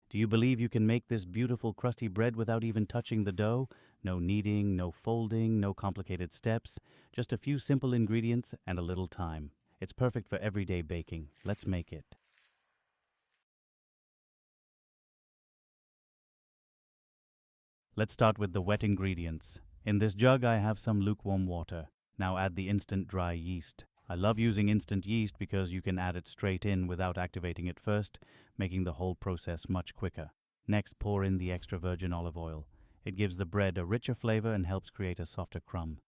Do you believe you can make this beautiful crusty bread without even touching the dough? No kneading, no folding, no complicated steps, just a few simple ingredients and a little time. It's perfect for everyday baking. Let's make it. Let's start with the wet ingredients. In this jug I have some lukewarm water. Now add the instant dry yeast. I love using instant yeast because you can add it straight in without activating it first, making the whole process much quicker. Next, pour in the extra virgin olive oil. It gives the bread a richer flavor and helps create a softer crumb.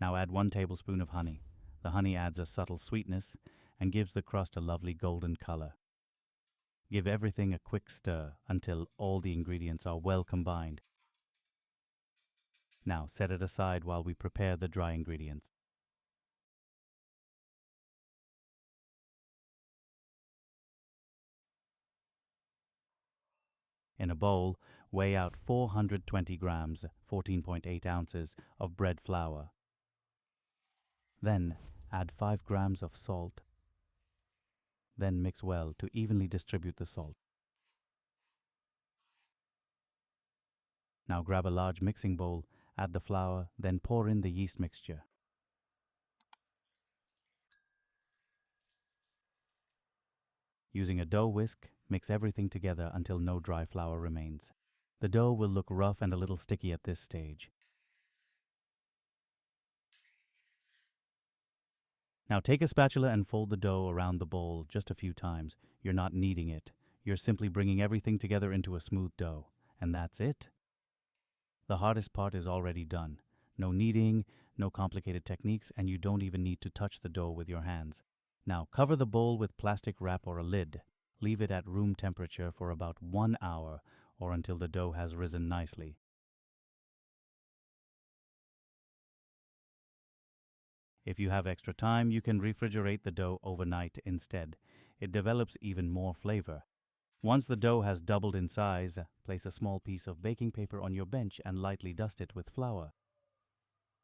Now add 1 tablespoon of honey. The honey adds a subtle sweetness and gives the crust a lovely golden color. Give everything a quick stir until all the ingredients are well combined. Now set it aside while we prepare the dry ingredients. In a bowl, weigh out 420 grams, 14.8 ounces of bread flour. Then add 5 grams of salt. Then mix well to evenly distribute the salt. Now grab a large mixing bowl, add the flour, then pour in the yeast mixture. Using a dough whisk, mix everything together until no dry flour remains. The dough will look rough and a little sticky at this stage. Now take a spatula and fold the dough around the bowl just a few times. You're not kneading it. You're simply bringing everything together into a smooth dough. And that's it. The hardest part is already done. No kneading, no complicated techniques, and you don't even need to touch the dough with your hands. Now cover the bowl with plastic wrap or a lid. Leave it at room temperature for about 1 hour or until the dough has risen nicely. If you have extra time, you can refrigerate the dough overnight instead. It develops even more flavor. Once the dough has doubled in size, place a small piece of baking paper on your bench and lightly dust it with flour.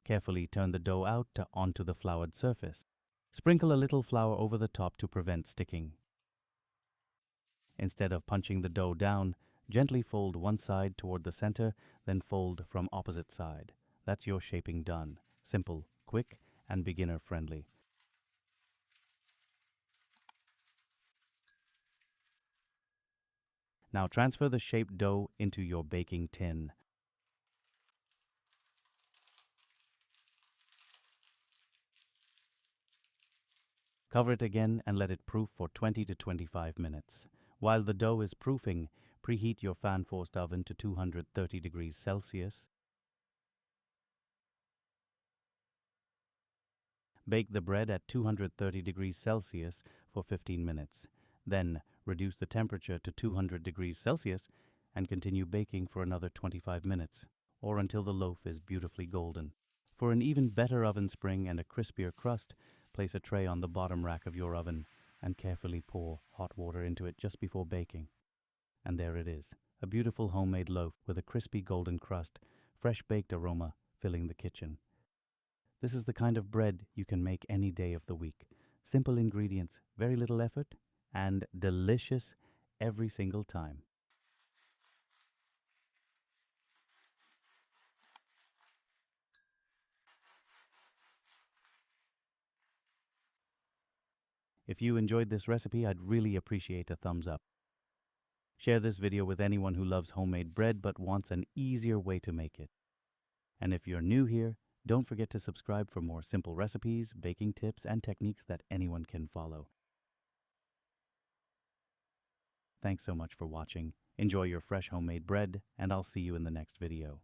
Carefully turn the dough out onto the floured surface. Sprinkle a little flour over the top to prevent sticking. Instead of punching the dough down, gently fold one side toward the center, then fold from opposite side. That's your shaping done. Simple, quick, and beginner-friendly. Now transfer the shaped dough into your baking tin. Cover it again and let it proof for 20 to 25 minutes. While the dough is proofing, preheat your fan-forced oven to 230 degrees Celsius. Bake the bread at 230 degrees Celsius for 15 minutes. Then reduce the temperature to 200 degrees Celsius and continue baking for another 25 minutes, or until the loaf is beautifully golden. For an even better oven spring and a crispier crust, place a tray on the bottom rack of your oven and carefully pour hot water into it just before baking. And there it is, a beautiful homemade loaf with a crispy golden crust, fresh baked aroma filling the kitchen. This is the kind of bread you can make any day of the week. Simple ingredients, very little effort, and delicious every single time. If you enjoyed this recipe, I'd really appreciate a thumbs up. Share this video with anyone who loves homemade bread but wants an easier way to make it. And if you're new here, don't forget to subscribe for more simple recipes, baking tips, and techniques that anyone can follow. Thanks so much for watching. Enjoy your fresh homemade bread, and I'll see you in the next video.